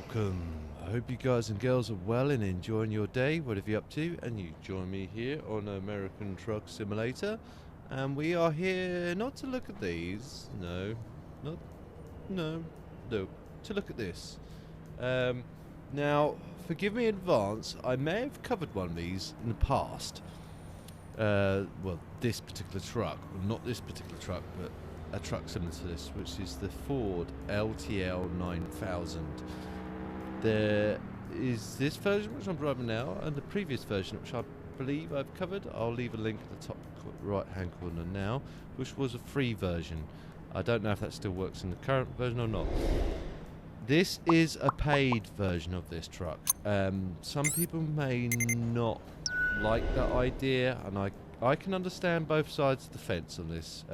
Welcome. I hope you guys and girls are well and enjoying your day, whatever you're up to, and you join me here on American Truck Simulator. And we are here not to look at these, no, to look at this. Now, forgive me in advance, I may have covered one of these in the past. Well, this particular truck, well, not this particular truck, but a truck similar to this, which is the Ford LTL 9000. There is this version which I'm driving now, and the previous version which I believe I've covered. I'll leave a link at the top right hand corner now, which was a free version. I don't know if that still works in the current version or not. This is a paid version of this truck. Some people may not like that idea, and I can understand both sides of the fence on this.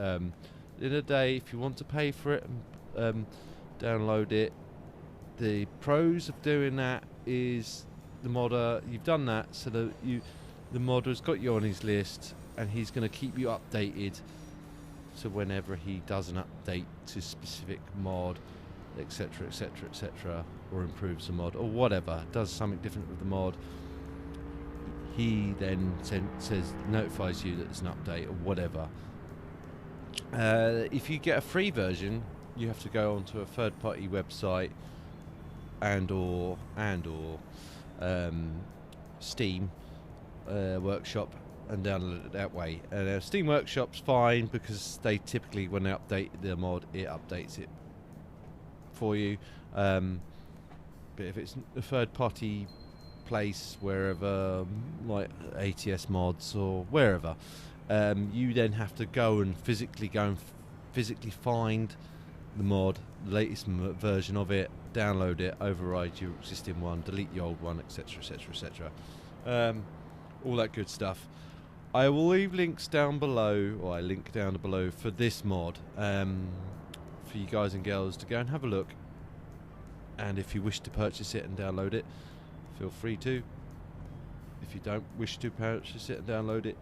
In a day, if you want to pay for it and download it, the pros of doing that is the modder. You've done that, so that the modder's got you on his list, and he's going to keep you updated. So whenever he does an update to specific mod, etc., etc., etc., or improves the mod or whatever, does something different with the mod, he then notifies you that there's an update or whatever. If you get a free version, you have to go onto a third-party website and or Steam Workshop and download it that way. Steam Workshop's fine because they typically, when they update the mod, it updates it for you. But if it's a third-party place, wherever, like ATS mods or wherever, you then have to go and physically find the mod, the latest version of it, download it, override your existing one, delete the old one, etc., etc., etc. All that good stuff. I will leave links down below, or I link down below for this mod, for you guys and girls to go and have a look. And if you wish to purchase it and download it, feel free to. If you don't wish to purchase it and download it,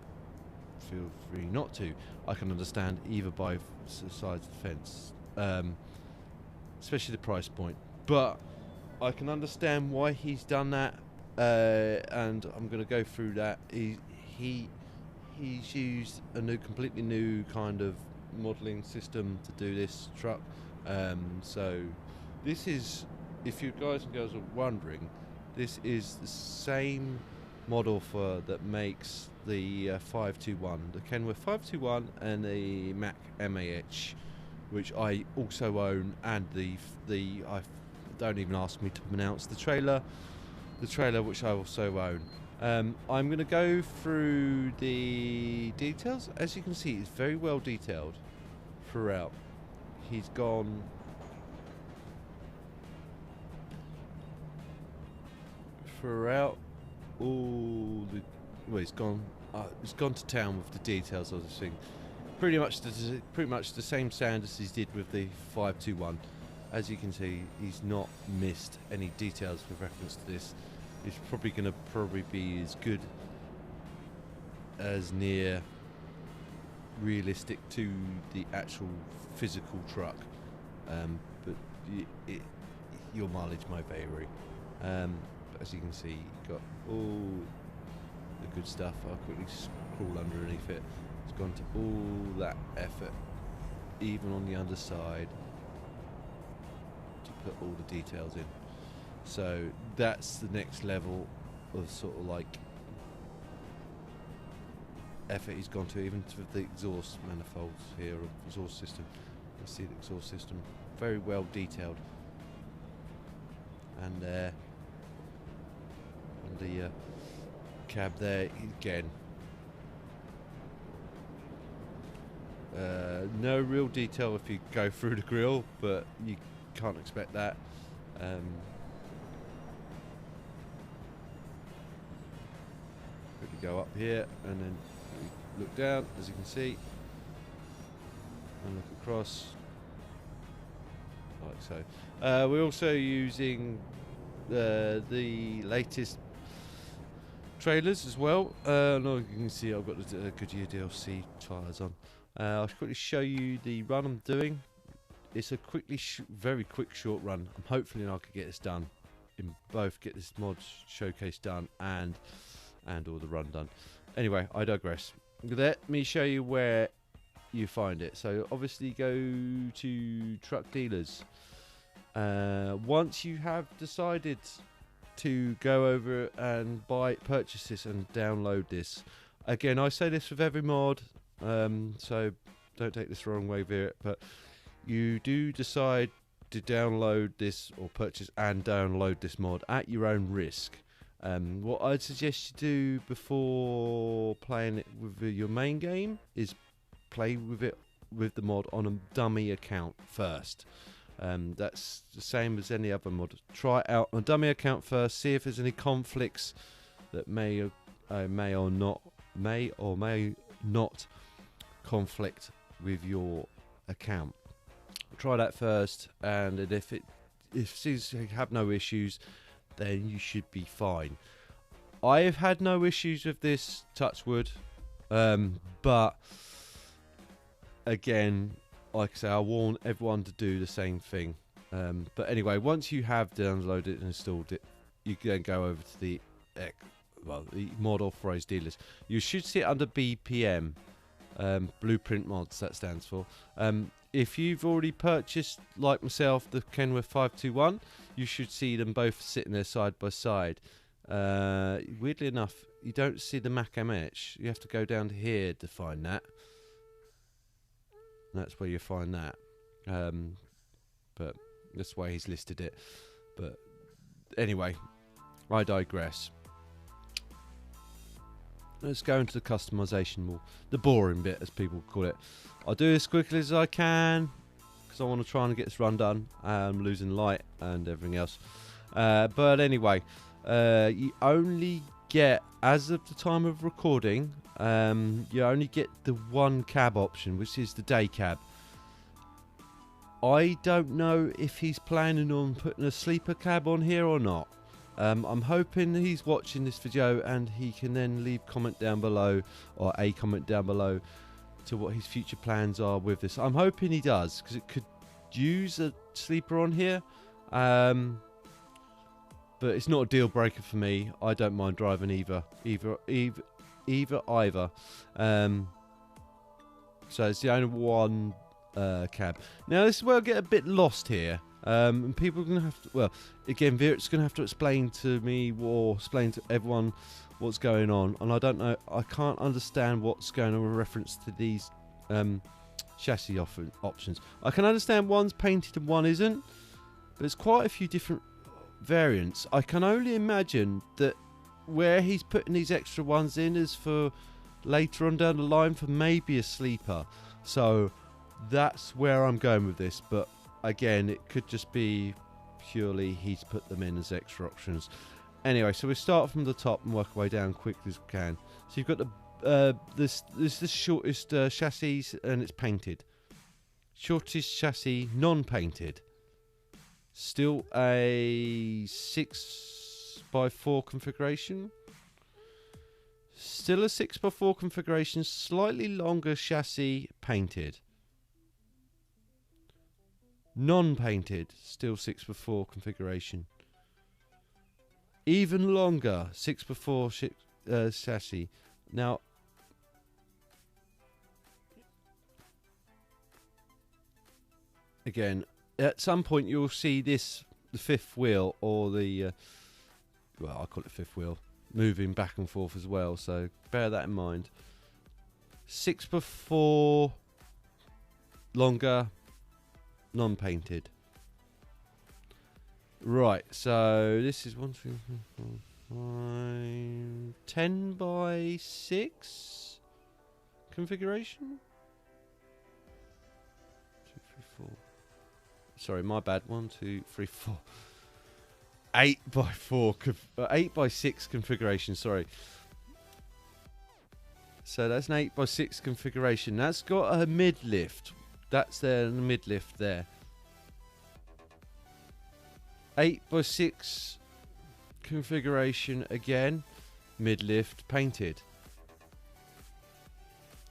feel free not to. I can understand either by sides of the fence, especially the price point. But I can understand why he's done that, and I'm going to go through that. He's used a completely new kind of modelling system to do this truck. So this is, if you guys and girls are wondering, this is the same model that makes the 521, the Kenworth 521, and the Mack MAH, which I also own, and I don't even ask me to pronounce the trailer which I also own. I'm going to go through the details. As you can see, it's very well detailed throughout. He's gone throughout all the, well, it's gone to town with the details of this thing. Pretty much the same sound as he did with the 521. As you can see, he's not missed any details with reference to this. It's probably going to be as good, as near realistic to the actual physical truck, but your mileage may vary. But as you can see, you've got all the good stuff. I'll quickly scroll underneath it. It's gone to all that effort, even on the underside, to put all the details in. So that's the next level of sort of like effort he's gone to, even to the exhaust manifolds here, or exhaust system. You see the exhaust system, very well detailed, and the cab there again. No real detail if you go through the grille, but you can't expect that. Quickly go up here and then look down, as you can see, and look across like so. We're also using the latest trailers as well. No, you can see I've got the Goodyear DLC tyres on. I'll quickly show you the run I'm doing. It's a very quick short run. I'm hopefully I can get this done in both get this mod showcase done and all the run done. Anyway, I digress. Let me show you where you find it. So obviously go to truck dealers. Once you have decided to go over and purchase this and download this. Again, I say this with every mod, so don't take this the wrong way, Virit, but you do decide to download this or purchase and download this mod at your own risk. What I'd suggest you do before playing it with your main game is play with it with the mod on a dummy account first. That's the same as any other mod. Try it out on a dummy account first. See if there's any conflicts that may or may not conflict with your account. Try that first, and if it seems to have no issues, then you should be fine. I have had no issues with this, touch wood, but again, like I say, I warn everyone to do the same thing. But anyway, once you have downloaded it and installed it, you can then go over to the mod authorized dealers. You should see it under BPM, Blueprint Mods, that stands for. If you've already purchased, like myself, the Kenworth 521, you should see them both sitting there side by side. Weirdly enough, you don't see the Mac MH. You have to go down to here to find that. That's where you find that. But that's why he's listed it. But anyway, I digress. Let's go into the customization more, the boring bit, as people call it. I'll do as quickly as I can because I want to try and get this run done. I'm losing light and everything else. But anyway, you only get, as of the time of recording, you only get the one cab option, which is the day cab. I don't know if he's planning on putting a sleeper cab on here or not. I'm hoping he's watching this video and he can then leave comment down below, or a comment down below, to what his future plans are with this. I'm hoping he does, because it could use a sleeper on here. But it's not a deal breaker for me. I don't mind driving either. So it's the only one cab. Now this is where I get a bit lost here. And people are going to have to, well, again, Virit's going to have to explain to me or explain to everyone what's going on. And I don't know, I can't understand what's going on with reference to these chassis options. I can understand one's painted and one isn't, but there's quite a few different variants. I can only imagine that where he's putting these extra ones in is for later on down the line for maybe a sleeper. So that's where I'm going with this, but again, it could just be purely he's put them in as extra options. Anyway, so we start from the top and work our way down quickly as we can. So you've got the shortest chassis, and it's painted. Shortest chassis, non-painted. Still a 6x4 configuration. Still a 6x4 configuration, slightly longer chassis, painted. Non-painted, still 6x4 configuration. Even longer 6x4 chassis. Now, again, at some point you'll see this, the fifth wheel, or the, well, I call it fifth wheel, moving back and forth as well, so bear that in mind. 6x4 longer, non-painted. Right, so this is 1, 2, 3, 4, 5, 10 by 6 configuration. 2, 3, 4. Sorry, my bad. 1, 2, 3, 4. 8 by 4, 8 by 6 configuration. Sorry. So that's an 8 by 6 configuration. That's got a mid lift. That's there, the mid lift there. 8 by 6 configuration again, mid lift painted.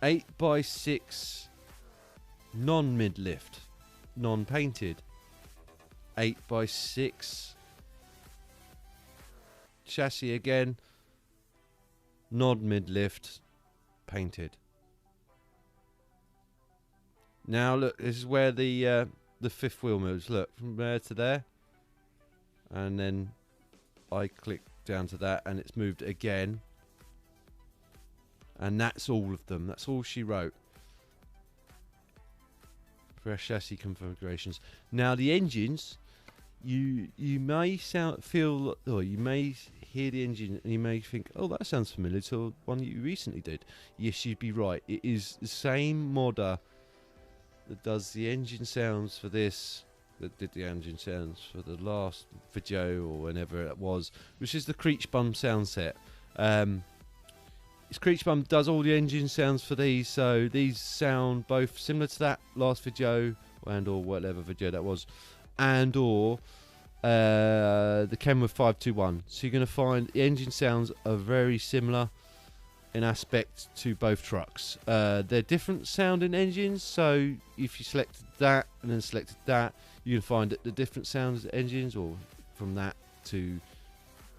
8 by 6 non mid lift, non painted. 8 by 6 chassis again, nod mid-lift, painted. Now look, this is where the fifth wheel moves. Look, from there to there, and then I click down to that, and it's moved again. And that's all of them. That's all she wrote. Fresh chassis configurations. Now the engines, you may feel, or you may hear the engine and you may think, oh, that sounds familiar to one you recently did. Yes, you'd be right. It is the same modder that does the engine sounds for this, that did the engine sounds for the last video or whenever it was, which is the Creech Bum sound set. Creech Bum does all the engine sounds for these, so these sound both similar to that last video and or whatever video that was, and or the Kenworth 521. So you're going to find the engine sounds are very similar in aspect to both trucks. They're different sounding engines, so if you selected that and then selected that, you can find that the different sounds engines, or from that to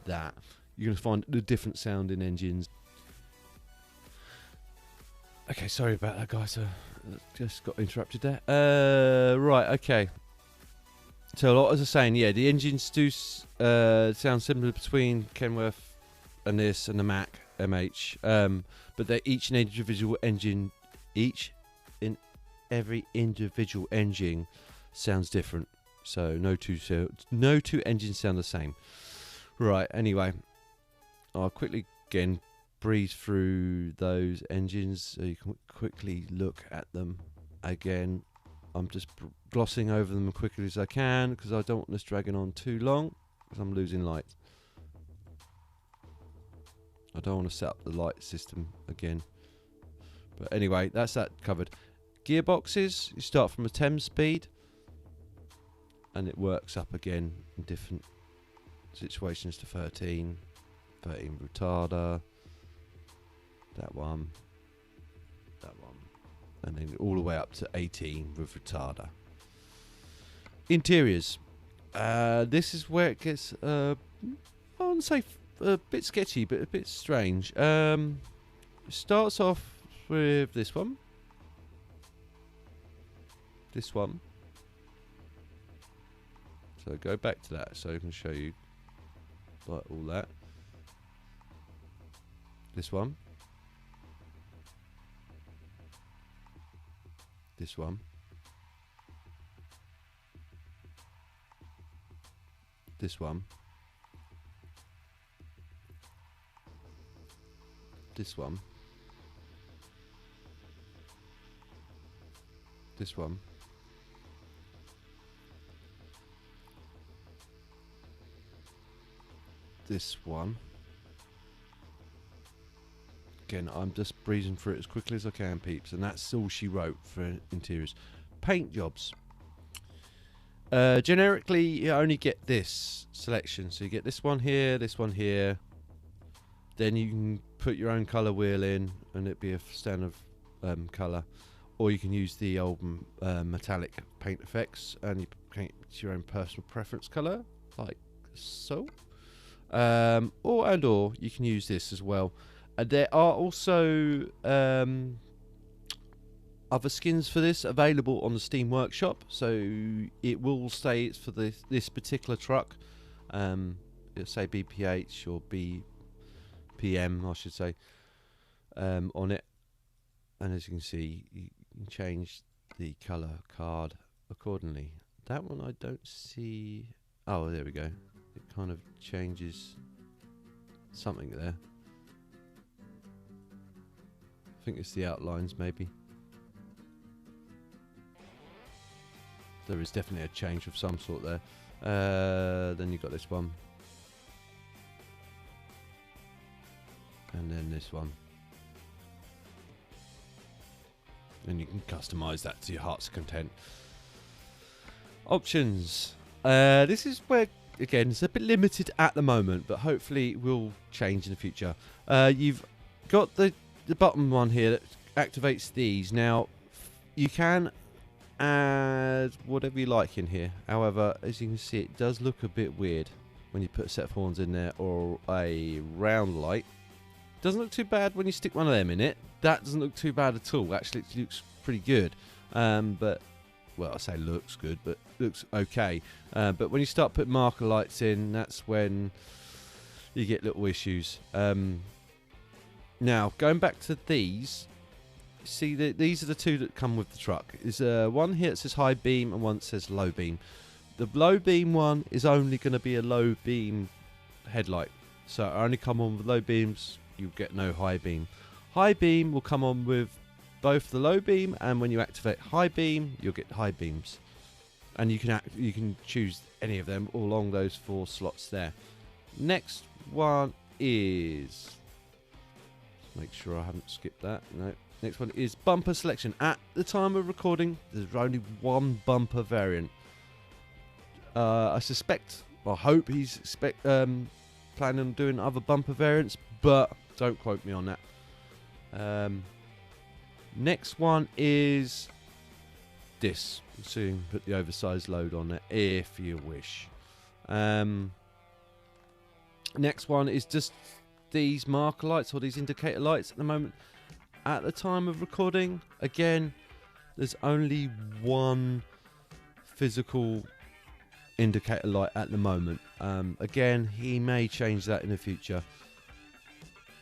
that, you're going to find the different sounding engines. Okay, sorry about that, guys. Just got interrupted there. Right, okay. So, what was I saying? Yeah, the engines do sound similar between Kenworth and this and the Mack MH, but they're each an individual engine. Every individual engine sounds different. So no two engines sound the same. Right. Anyway, I'll quickly again breeze through those engines so you can quickly look at them again. I'm just glossing over them as quickly as I can because I don't want this dragging on too long because I'm losing light. I don't want to set up the light system again. But anyway, that's that covered. Gearboxes, you start from a 10 speed and it works up again in different situations to 13 retarder, that one, and then all the way up to 18 with retarder. Interiors. This is where it gets, I wouldn't say a bit sketchy, but a bit strange. It starts off with this one. So go back to that so I can show you like all that. This one. This one. This one. This one. This one. This one. Again, I'm just breezing through it as quickly as I can, peeps, and that's all she wrote for interiors. Paint jobs. Generically, you only get this selection. So you get this one here, then you can put your own colour wheel in and it'd be a standard colour, or you can use the old metallic paint effects and you paint your own personal preference colour like so, or you can use this as well. There are also other skins for this available on the Steam Workshop, so it will say it's for this particular truck. It'll say BPH or BPM, I should say, on it. And as you can see, you can change the colour card accordingly. That one I don't see. Oh, there we go. It kind of changes something there. I think it's the outlines, maybe. There is definitely a change of some sort there. Then you've got this one. And then this one. And you can customize that to your heart's content. Options. This is where, again, it's a bit limited at the moment, but hopefully it will change in the future. You've got the bottom one here that activates these. Now, you can add whatever you like in here. However, as you can see, it does look a bit weird. when you put a set of horns in there, or a round light. Doesn't look too bad when you stick one of them in it. That doesn't look too bad at all. Actually, it looks pretty good. But, well, I say looks good, but looks okay. But when you start putting marker lights in, that's when you get little issues. Now, going back to these, see, these are the two that come with the truck. There's one here that says high beam and one that says low beam. The low beam one is only going to be a low beam headlight. So it only come on with low beams. You get no high beam. High beam will come on with both the low beam, and when you activate high beam, you'll get high beams. And you can choose any of them along those 4 slots there. Next one is, make sure I haven't skipped that. No. Next one is bumper selection. At the time of recording, there's only one bumper variant. I suspect, or hope he's planning on doing other bumper variants, but don't quote me on that. Next one is this. So you can put the oversized load on it if you wish. Next one is just these marker lights or these indicator lights at the moment. At the time of recording, again, there's only one physical indicator light at the moment. Again, he may change that in the future.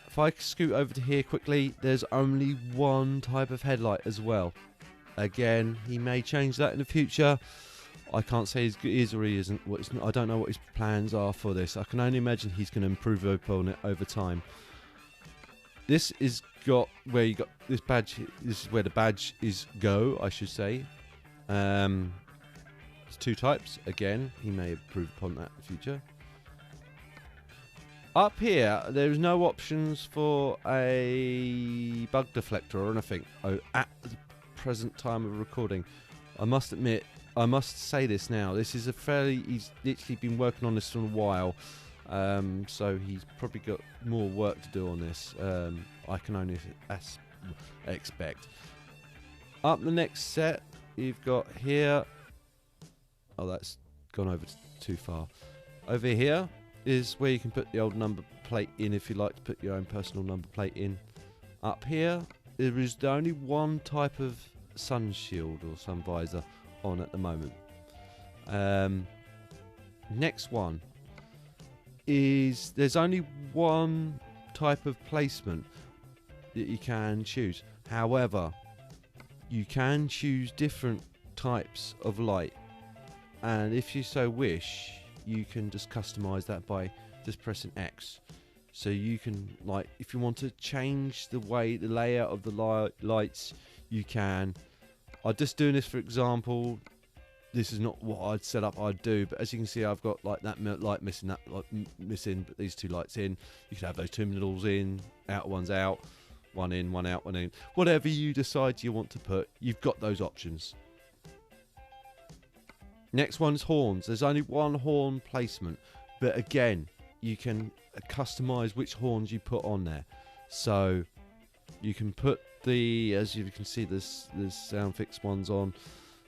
If I scoot over to here quickly, there's only one type of headlight as well. Again, he may change that in the future. I can't say he is or he isn't. I don't know what his plans are for this. I can only imagine he's going to improve upon it over time. This is got where you got this badge. This is where the badge is go, I should say. There's 2 types. Again, he may improve upon that in the future. Up here, there's no options for a bug deflector or anything at the present time of recording. I must admit, I must say this now. This is he's literally been working on this for a while. So he's probably got more work to do on this. I can only expect. Up the next set, you've got here. Oh, that's gone over too far. Over here is where you can put the old number plate in if you like to put your own personal number plate in. Up here, there is the only one type of sun shield or sun visor on at the moment. Next one is there's only one type of placement that you can choose. However, you can choose different types of light, and if you so wish, you can just customize that by just pressing X. So you can, like, if you want to change the layout of the lights, you can. I'm just doing this for example. This is not what I'd set up I'd do, but as you can see, I've got like that light missing, that light missing, but these 2 lights in. You can have those 2 middles in, outer ones out, one in, one out, one in. Whatever you decide you want to put, you've got those options. Next one's horns. There's only one horn placement, but again, you can customize which horns you put on there. So you can put as you can see, there's Soundfix ones on.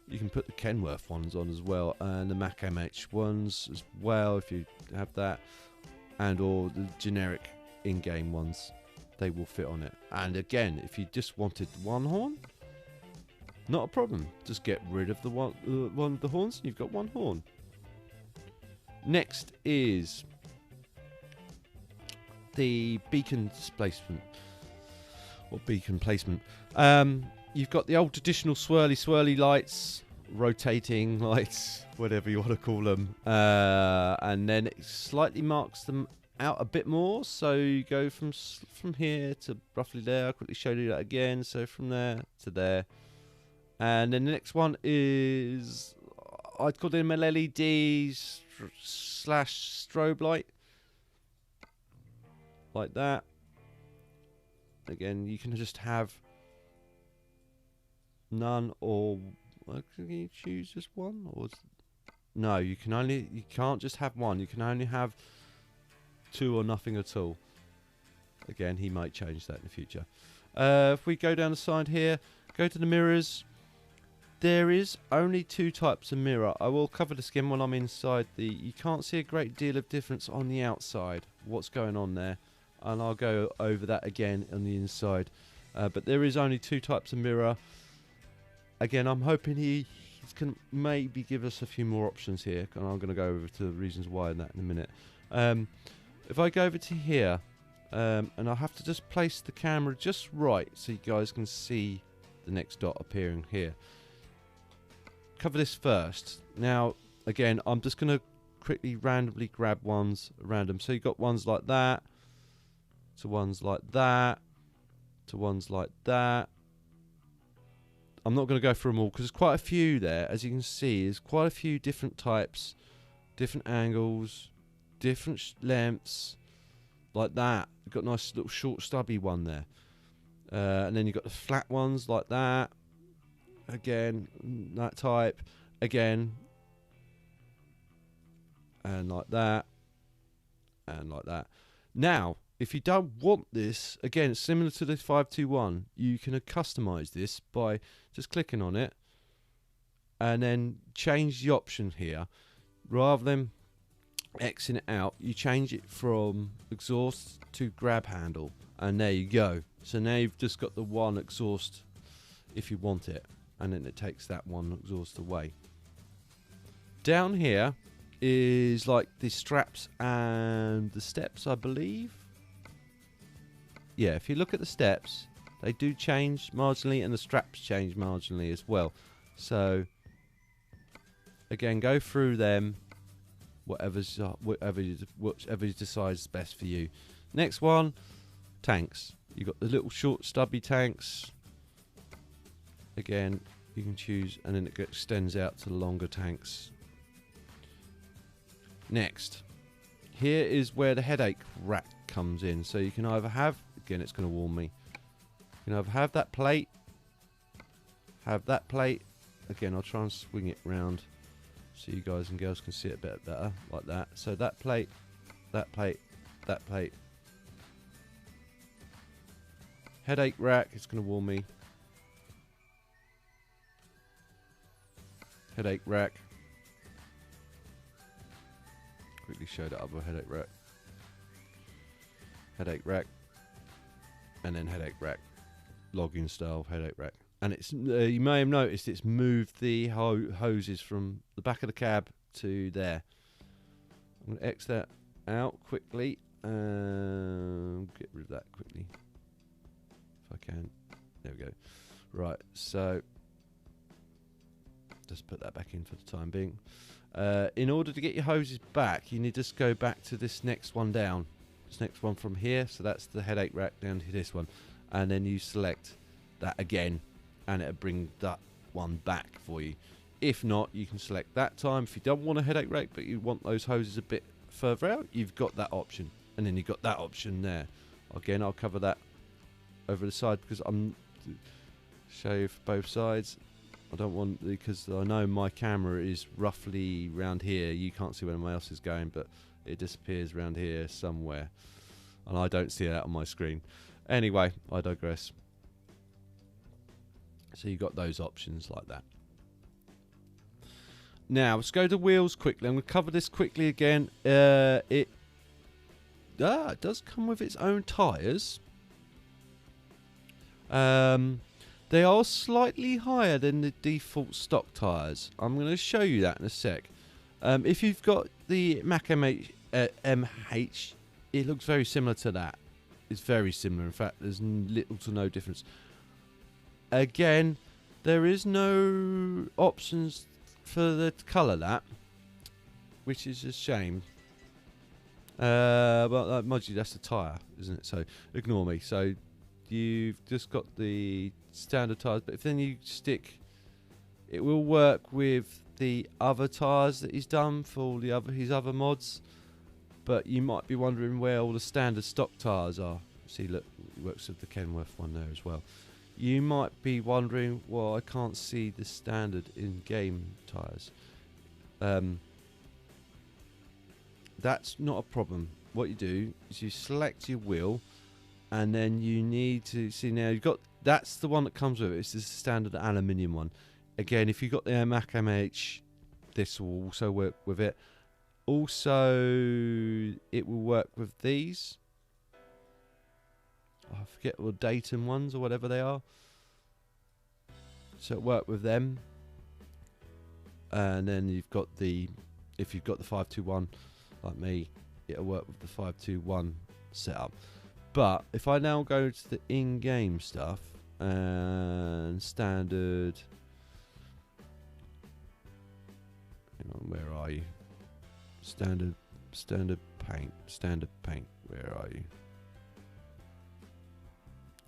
You can put the Kenworth ones on as well, and the Mac MH ones as well if you have that, and or the generic in-game ones. They will fit on it. And again, if you just wanted one horn, not a problem. Just get rid of the one of the horns, and you've got one horn. Next is the beacon placement, or beacon placement. You've got the old traditional swirly lights, rotating lights, whatever you want to call them, and then it slightly marks them out a bit more. So you go from here to roughly there. I'll quickly show you that again. So from there to there. And then the next one is, I'd call them an LED slash strobe light. Like that. Again, you can just have none, or can you choose just one? Or no, you can't just have one. You can only have 2 or nothing at all. Again, he might change that in the future. If we go down the side here, go to the mirrors. There is only 2 types of mirror. I will cover this again when I'm inside the... You can't see a great deal of difference on the outside, what's going on there. And I'll go over that again on the inside. But there is only 2 types of mirror. Again, I'm hoping he can maybe give us a few more options here. And I'm going to go over to the reasons why in that in a minute. If I go over to here, and I'll have to just place the camera just right so you guys can see the next dot appearing here. Cover this first. Now, again, I'm just going to quickly randomly grab ones random. So you've got ones like that, to ones like that, to ones like that. I'm not going to go through them all because there's quite a few there. As you can see, there's quite a few different types, different angles, different lengths, like that. You've got a nice little short stubby one there. And then you've got the flat ones like that. Again, that type. Again. And like that. And like that. Now, if you don't want this, again, it's similar to the 521. You can customize this by just clicking on it. And then change the option here. Rather than Xing it out, you change it from exhaust to grab handle. And there you go. So now you've just got the one exhaust if you want it. And then it takes that one exhaust away. Down here is like the straps and the steps, I believe. Yeah, if you look at the steps, they do change marginally and the straps change marginally as well. So, again, go through them. Whatever you decide is best for you. Next one, tanks. You've got the little short stubby tanks. Again, you can choose, and then it extends out to the longer tanks. Next, here is where the headache rack comes in. So you can either have, again, it's going to warn me. You can either have that plate, have that plate. Again, I'll try and swing it round so you guys and girls can see it a bit better, like that. So that plate, that plate, that plate. Headache rack, it's going to warn me. Headache rack. Quickly show that other headache rack. Headache rack. And then headache rack. Login style headache rack. And it's you may have noticed it's moved the hoses from the back of the cab to there. I'm going to X that out quickly. Get rid of that quickly. If I can. There we go. Right, so just put that back in for the time being. In order to get your hoses back, you need to just go back to this next one down. This next one from here. So that's the headache rack down to this one. And then you select that again. And it'll bring that one back for you. If not, you can select that time. If you don't want a headache rack, but you want those hoses a bit further out, you've got that option. And then you've got that option there. Again, I'll cover that over the side because I'm show you for both sides. I don't want, because I know my camera is roughly round here. You can't see where my else is going, but it disappears around here somewhere. And I don't see that on my screen. Anyway, I digress. So you've got those options like that. Now, let's go to wheels quickly. I'm going to cover this quickly again. It does come with its own tyres. They are slightly higher than the default stock tyres. I'm going to show you that in a sec. If you've got the Mac MH, it looks very similar to that. It's very similar. In fact, there's little to no difference. Again, there is no options for the colour that, which is a shame. But mind you, that's the tyre, isn't it? So ignore me. So you've just got the standard tyres, but if then you stick, it will work with the other tyres that he's done for all the his other mods. But you might be wondering where all the standard stock tyres are. See, look, it works with the Kenworth one there as well. You might be wondering, well, I can't see the standard in-game tyres. That's not a problem. What you do is you select your wheel, and then you need to see, now you've got, that's the one that comes with it. It's the standard aluminium one. Again, if you've got the Mac MH, this will also work with it. Also, it will work with these. I forget what Dayton ones or whatever they are. So it work with them. And then you've got the, if you've got the 521 like me, it'll work with the 521 setup. But if I now go to the in-game stuff and standard, hang on, where are you? Standard paint. Where are you?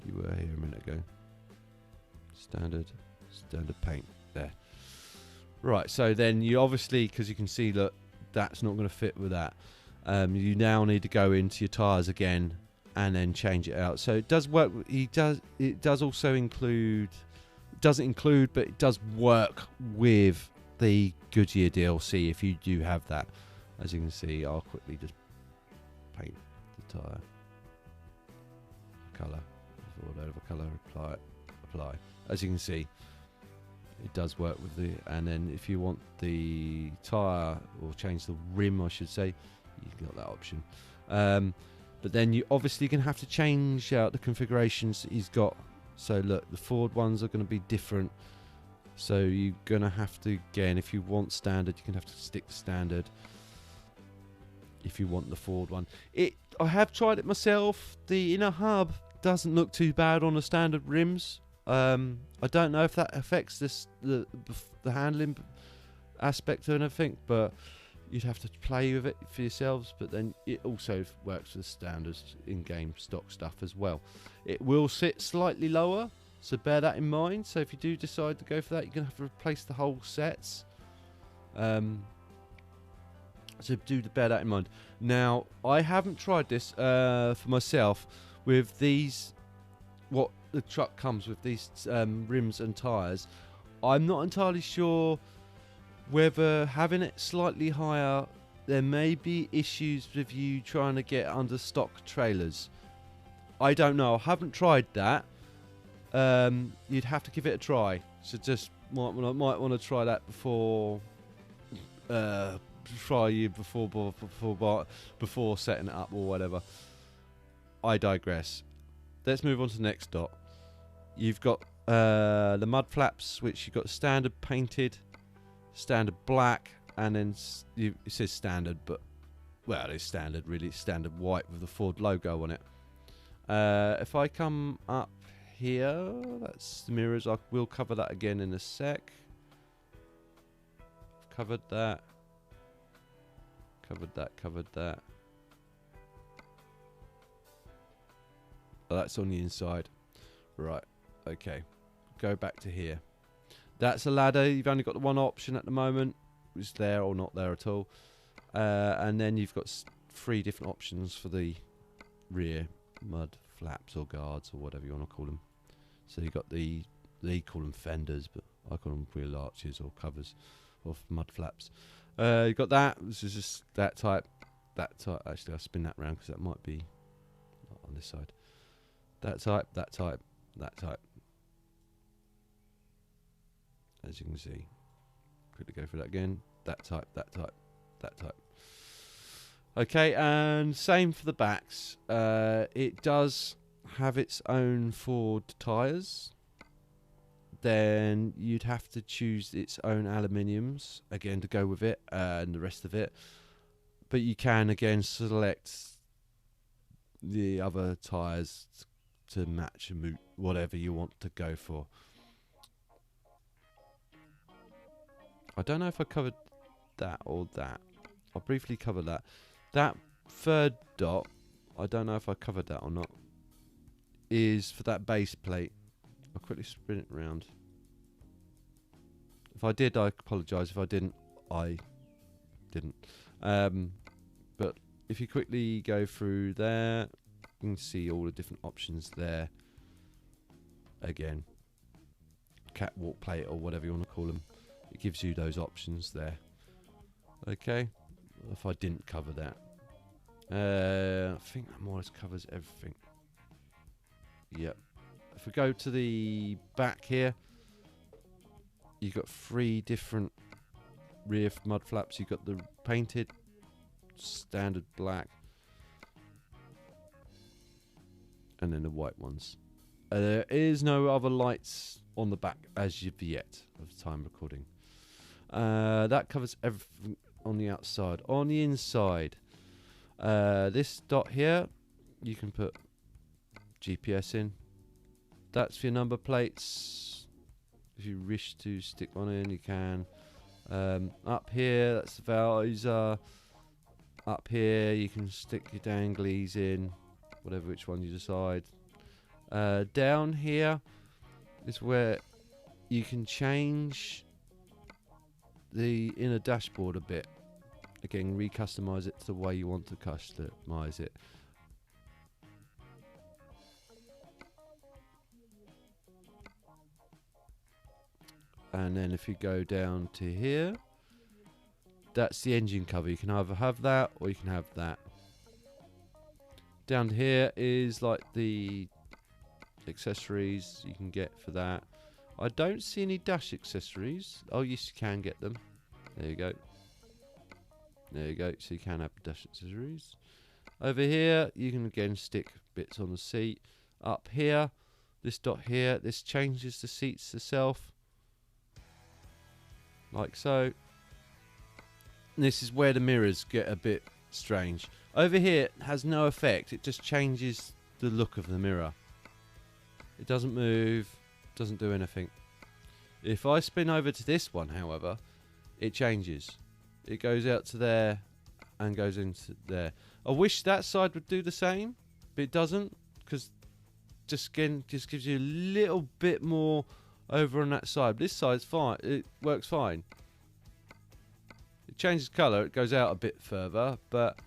You were here a minute ago. Standard paint. There. Right. So then you obviously, because you can see that that's not going to fit with that. You now need to go into your tyres again and then change it out. So it does work. It does also include. It doesn't include, but it does work with the Goodyear DLC if you do have that. As you can see, I'll quickly just paint the tyre colour, whatever colour, apply. As you can see, it does work with the. And then if you want the tyre or change the rim, I should say, you've got that option. But then you obviously going to have to change out the configurations that he's got. So look, the Ford ones are going to be different. So you're going to have to, again, if you want standard, you're going to have to stick to standard. If you want the Ford one, I have tried it myself. The inner hub doesn't look too bad on the standard rims. I don't know if that affects the handling aspect or anything, but you'd have to play with it for yourselves. But then it also works with standards in-game stock stuff as well. It will sit slightly lower, so bear that in mind. So if you do decide to go for that, you're going to have to replace the whole sets. So do bear that in mind. Now, I haven't tried this for myself with these, what the truck comes with, these rims and tyres. I'm not entirely sure whether having it slightly higher, there may be issues with you trying to get under stock trailers. I don't know. I haven't tried that. You'd have to give it a try. So just might want to try that before before setting it up or whatever. I digress. Let's move on to the next dot. You've got the mud flaps, which you've got standard painted, standard black, and then it says standard, but well, it's standard really. It's standard white with the Ford logo on it. If I come up here, that's the mirrors. I will cover that again in a sec. I've covered that. Covered that. Oh, that's on the inside. Right, okay. Go back to here. That's a ladder. You've only got the one option at the moment. It's there or not there at all. And then you've got 3 different options for the rear mud flaps or guards or whatever you want to call them. So you've got they call them fenders, but I call them wheel arches or covers of mud flaps. You've got that. This is just that type. Actually, I'll spin that round because that might be not on this side. That type. As you can see. Quickly go through that again. That type. Okay, and same for the backs. It does have its own Ford tyres. Then you'd have to choose its own aluminiums again to go with it and the rest of it. But you can again select the other tyres to match and whatever you want to go for. I don't know if I covered that or that. I'll briefly cover that. That third dot, I don't know if I covered that or not, is for that base plate. I'll quickly spin it around. If I did, I apologise. If I didn't, I didn't. But if you quickly go through there, you can see all the different options there. Again, catwalk plate or whatever you want to call them. It gives you those options there. Okay. If I didn't cover that, I think that more or less covers everything. Yep. If we go to the back here, you've got 3 different rear mud flaps. You've got the painted, standard black, and then the white ones. There is no other lights on the back as of yet of time recording. That covers everything on the outside. On the inside, this dot here, you can put GPS in. That's for your number plates. If you wish to stick one in, you can. Up here, that's the visor. Up here, you can stick your danglies in, whatever which one you decide. Down here is where you can change the inner dashboard a bit. Again, re-customize it to the way you want to customize it. And then if you go down to here, that's the engine cover. You can either have that or you can have that. Down here is like the accessories you can get for that. I don't see any dash accessories. Oh, yes, you can get them. There you go. There you go. So you can have dash accessories. Over here, you can again stick bits on the seat. Up here, this dot here, this changes the seats itself. Like so. And this is where the mirrors get a bit strange. Over here, it has no effect. It just changes the look of the mirror. It doesn't move, doesn't do anything. If I spin over to this one, however, it changes. It goes out to there and goes into there. I wish that side would do the same, but it doesn't, because just gives you a little bit more over on that side. This side's fine. It works fine. It changes colour. It goes out a bit further, but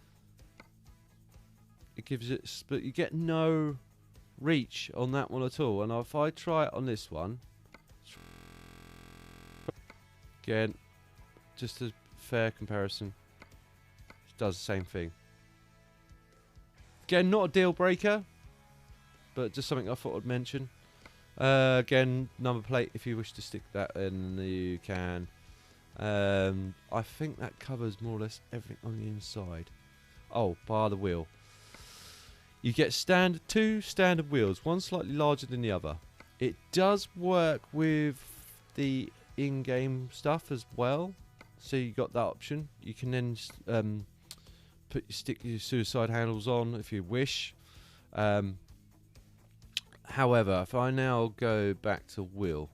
it gives it. But you get no reach on that one at all. And if I try it on this one, again, just a fair comparison, it does the same thing. Again, not a deal breaker, but just something I thought I'd mention. Again, number plate, if you wish to stick that in, you can. I think that covers more or less everything on the inside. Oh, bar the wheel. You get two standard wheels, one slightly larger than the other. It does work with the in-game stuff as well, so you got that option. You can then stick your suicide handles on if you wish. However, if I now go back to wheel,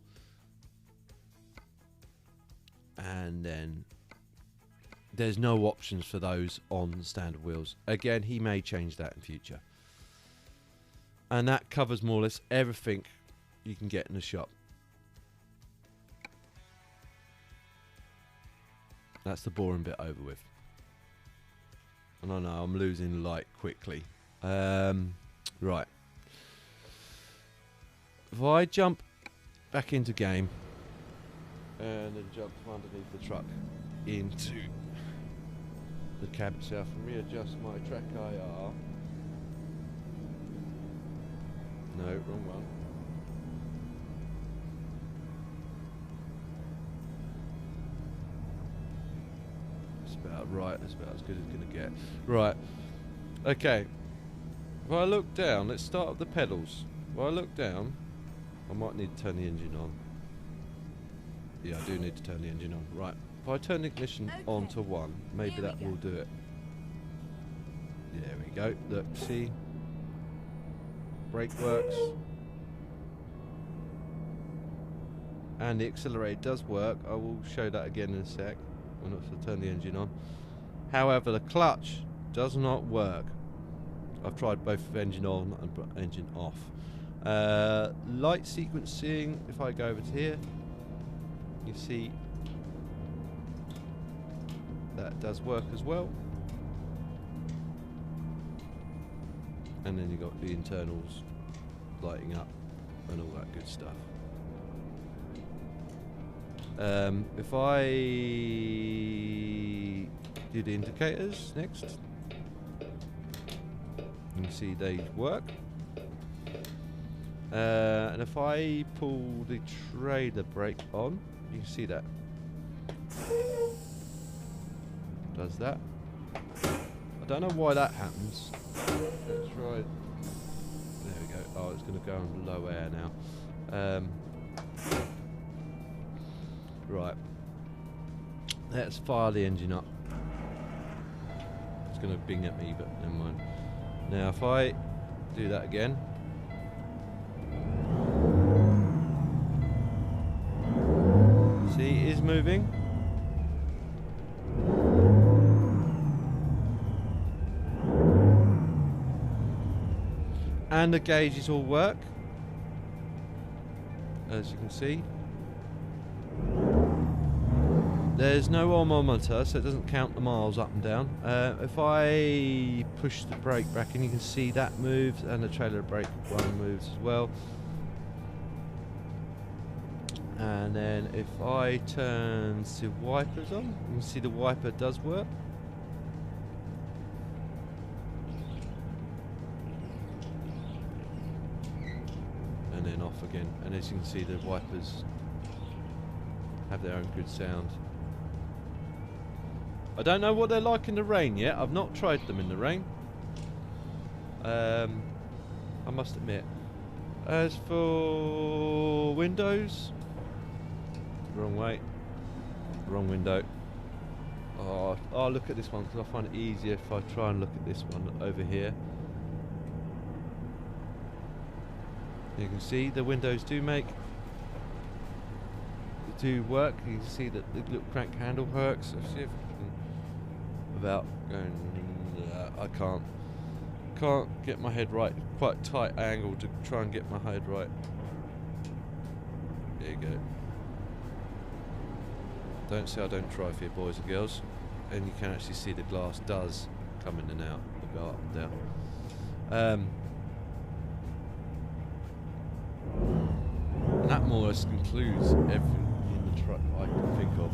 and then there's no options for those on standard wheels. Again, he may change that in future. And that covers more or less everything you can get in the shop. That's the boring bit over with. And I know I'm losing light quickly. Right. If I jump back into game and then jump from underneath the truck into the cab itself and readjust my track IR. No, wrong one. That's about right. That's about as good as it's going to get. Right. Okay. If I look down, let's start with the pedals. If I look down, I might need to turn the engine on. Yeah, I do need to turn the engine on. Right. If I turn the ignition on to 1, maybe that will do it. There we go. Look, see? Brake works. And the accelerator does work. I will show that again in a sec when I turn the engine on. However, the clutch does not work. I've tried both engine on and engine off. Light sequencing, if I go over to here, you see that does work as well. And then you've got the internals lighting up and all that good stuff. If I do the indicators next, you can see they work. And if I pull the trailer brake on, you can see that. Does that? I don't know why that happens. Let's try. There we go. Oh, it's going to go on low air now. Right. Let's fire the engine up. It's going to bing at me, but never mind. Now, if I do that again. See, it is moving. And the gauges all work, as you can see. There's no odometer, so it doesn't count the miles up and down. If I push the brake back in, you can see that moves, and the trailer brake one moves as well. And then if I turn the wipers on, you can see the wiper does work. And then off again. And as you can see, the wipers have their own good sound. I don't know what they're like in the rain yet. I've not tried them in the rain. I must admit. As for windows, wrong way, wrong window. Oh, I'll look at this one because I find it easier if I try and look at this one over here. You can see the windows do work. You can see that the little crank handle works. Let's see if I can, without going, I can't get my head right. Quite tight angle to try and get my head right. There you go. Don't say I don't try for you, boys and girls. And you can actually see the glass does come in and out, or go up and down. And that more or less concludes everything in the truck I can think of.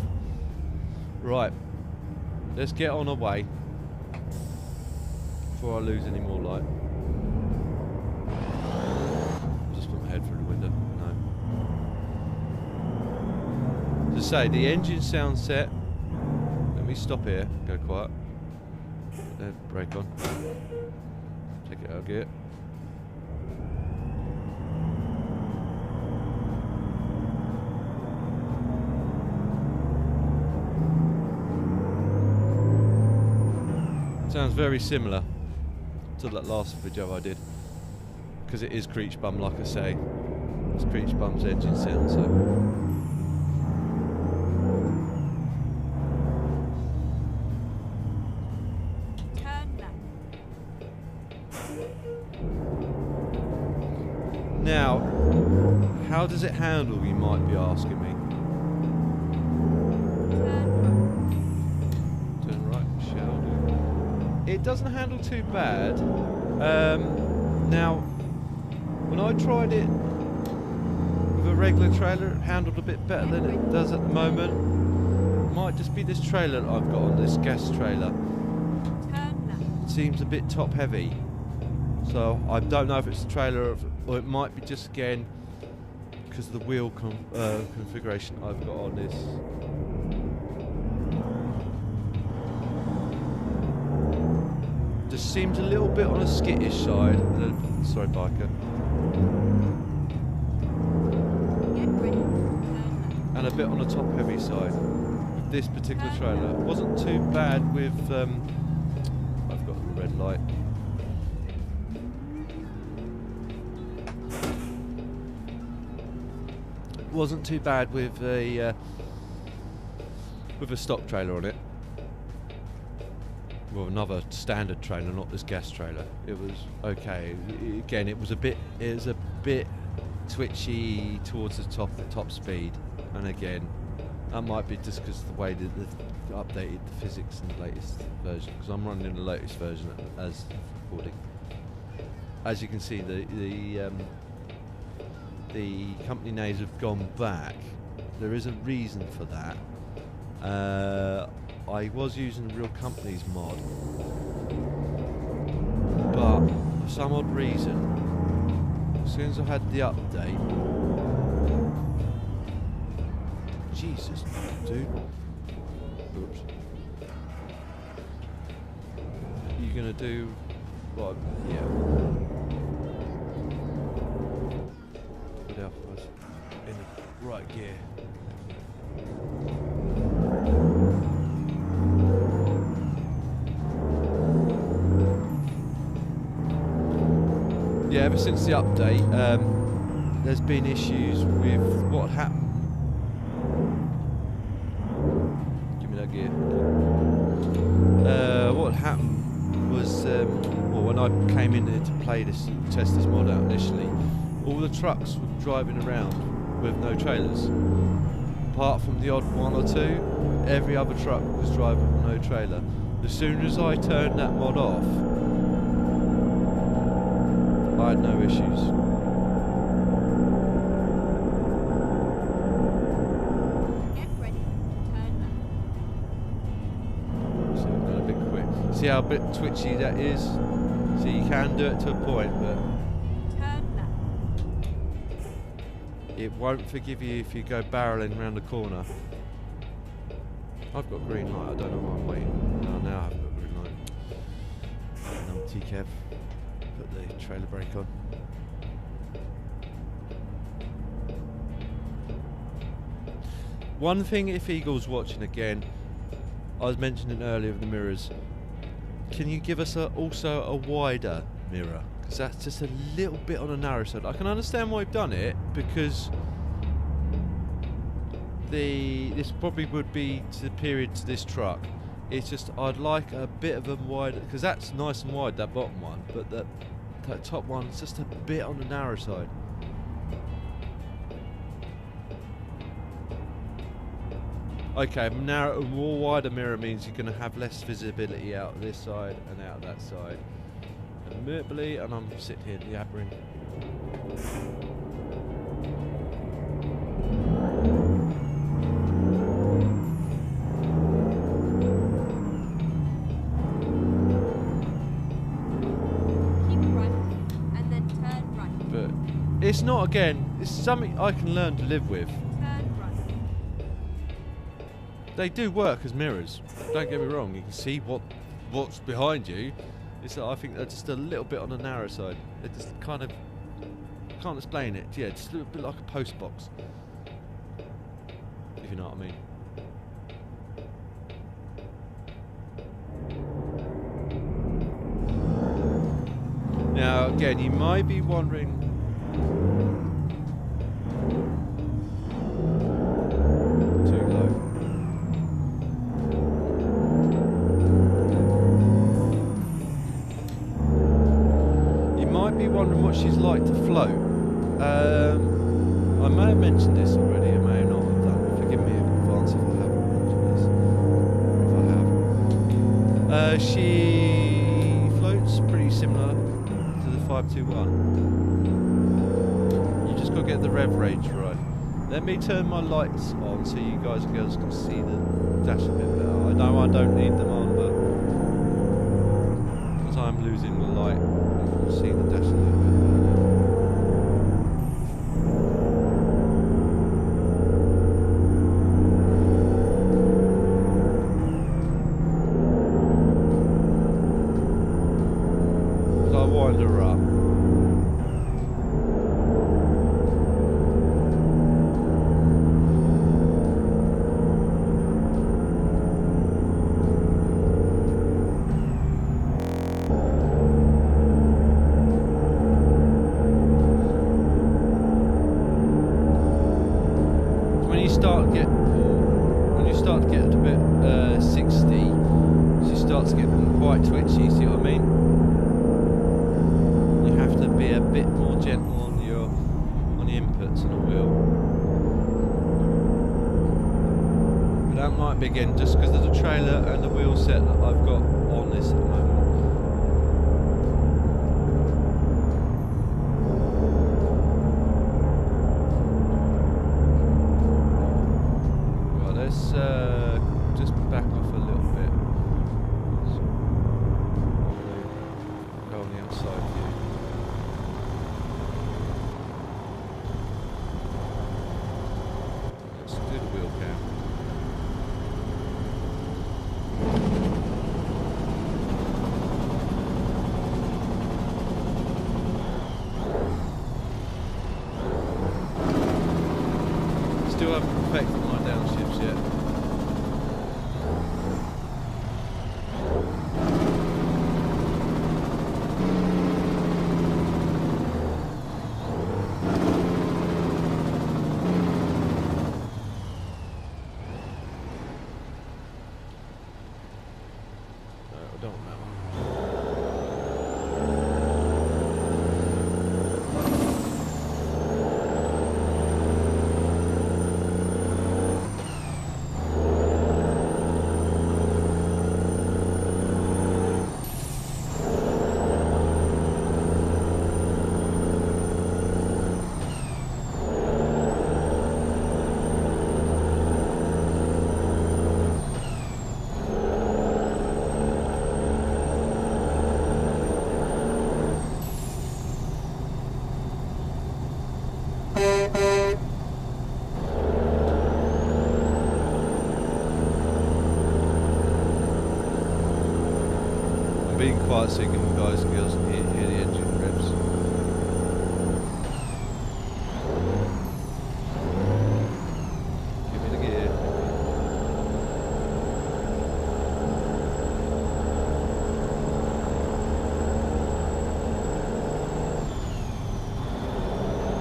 Right, let's get on our way before I lose any more light. I'll just put my head through the window. No. To say, the engine sound set. Let me stop here, go quiet. Put the brake on. Take it out of gear. Sounds very similar to that last video I did, because it is Creech Bum, like I say. It's Creech Bum's engine sound, so. Now, how does it handle, you might be asking me? Turn right, shall do. It doesn't handle too bad. Now, when I tried it with a regular trailer, it handled a bit better than it does at the moment. It might just be this trailer that I've got on, this gas trailer. It seems a bit top heavy. So I don't know if it's a trailer or it might be just again because of the wheel configuration I've got on this. Just seems a little bit on a skittish side. Sorry, biker. And a bit on the top heavy side with this particular trailer. It wasn't too bad with. I've got the red light. Wasn't too bad with a stock trailer on it. Well, another standard trailer, not this gas trailer. It was okay. Again, it was a bit twitchy towards the top speed, and again, that might be just because the way that they've updated the physics in the latest version. Because I'm running the latest version as recording. As you can see, the company names have gone back. There is a reason for that. I was using the Real Company's mod, but for some odd reason As soon as I had the update. Jesus, dude. Oops. You gonna do what? Yeah. Put it up was in the right gear. Yeah, ever since the update, there's been issues with what happened. Give me that gear. What happened was, well, when I came in here to play this, test this mod out initially, all the trucks were driving around with no trailers. Apart from the odd one or two, every other truck was driving with no trailer. As soon as I turned that mod off, I had no issues. Get ready. Turn left. So I'm going a bit quick. See how a bit twitchy that is? See, you can do it to a point, but Turn left. it won't forgive you if you go barreling around the corner. I've got green light, I don't know why I'm waiting. No, now I haven't got green light. T-cab. Put the trailer brake on. One thing, if Eagle's watching again, I was mentioning earlier with the mirrors. Can you give us also a wider mirror? Because that's just a little bit on the narrow side. I can understand why you've done it, because this probably would be to the period to this truck. It's just I'd like a bit of a wider, because that's nice and wide, that bottom one, but that top one's just a bit on the narrow side. Okay, a more wider mirror means you're going to have less visibility out of this side and out of that side. Admittedly, and I'm sitting here yabbering. It's not, again, it's something I can learn to live with. Turn right. They do work as mirrors, don't get me wrong, you can see what's behind you. It's I think they're just a little bit on the narrow side. They're just kind of, can't explain it, yeah, just a little bit like a post box. If you know what I mean. Now again, you might be wondering, too low. You might be wondering what she's like to float. I may have mentioned this already, I may have not have done. Forgive me in advance if I haven't mentioned this. If I have. She floats pretty similar to the 521. Got to get the rev range right. Let me turn my lights on so you guys and girls can see the dash a bit better. I know I don't need them on, but because I'm losing the light, you can see the dash a little bit better. So I wind her up. When you start to get a bit 60, she starts getting quite twitchy. See what I mean? You have to be a bit more gentle on the inputs on the wheel. But that might be again just because of the trailer and the wheel set that I've got on this at the moment. Just back off a little bit. Go on the outside view. still haven't perfected my downshifts yet. Being quiet so you can, guys and girls, hear the engine revs. Give me the gear.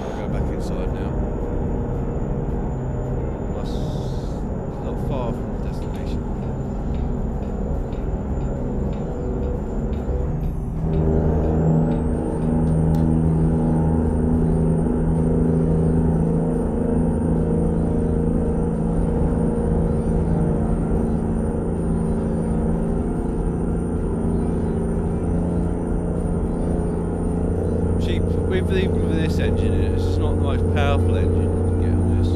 I'll go back inside now. It's not far from the destination. Even with this engine, it's not the most powerful engine you can get on this.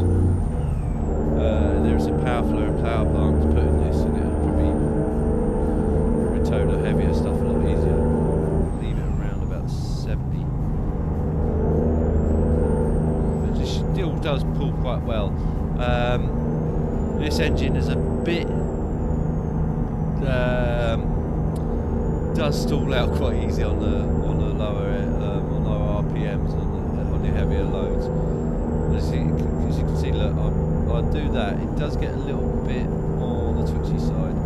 There's a powerful power plant to put in this, and it'll probably return the heavier stuff a lot easier. Leave it around about 70. But it still does pull quite well. This engine is a bit does stall out quite easy on the lower RPMs on the heavier loads. As you can see, look, I do that. It does get a little bit more on the twitchy side.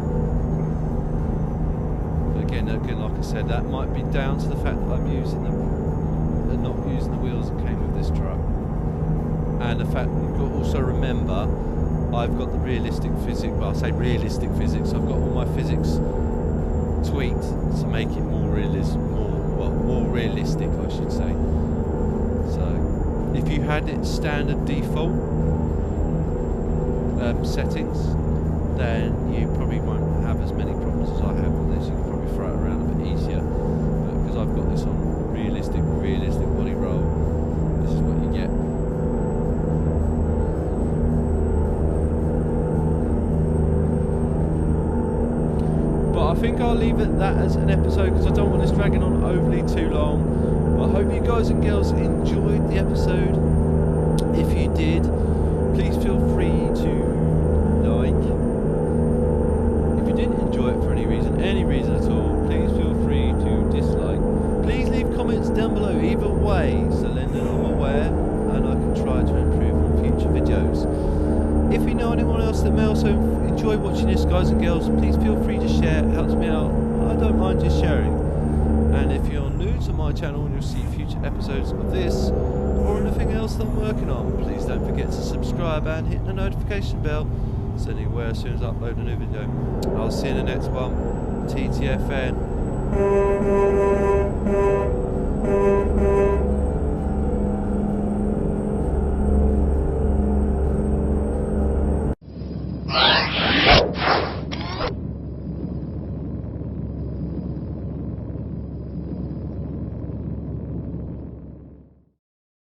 But again, like I said, that might be down to the fact that I'm using not using the wheels that came with this truck, and the fact that you've got to also remember I've got the realistic physics. Well, I say realistic physics. I've got all my physics tweaked to make it more realistic, I should say. So, if you had it standard default settings, then you probably won't have as many problems as I have with this. You can probably throw it around a bit easier. But because I've got this on realistic body roll, this is what you get. I think I'll leave it that as an episode because I don't want this dragging on overly too long. But I hope you guys and girls enjoyed the episode. If you did, please feel free to like. If you didn't enjoy it for any reason at all, please feel free to dislike. Please leave comments down below either way, so then I'm aware and I can try to improve on future videos. If you know anyone else that may also enjoy watching this, guys and girls, please feel free to share. It helps me out. I don't mind just sharing. And if you're new to my channel and you'll see future episodes of this or anything else that I'm working on, please don't forget to subscribe and hit the notification bell so you're aware as soon as I upload a new video. I'll see you in the next one. TTFN.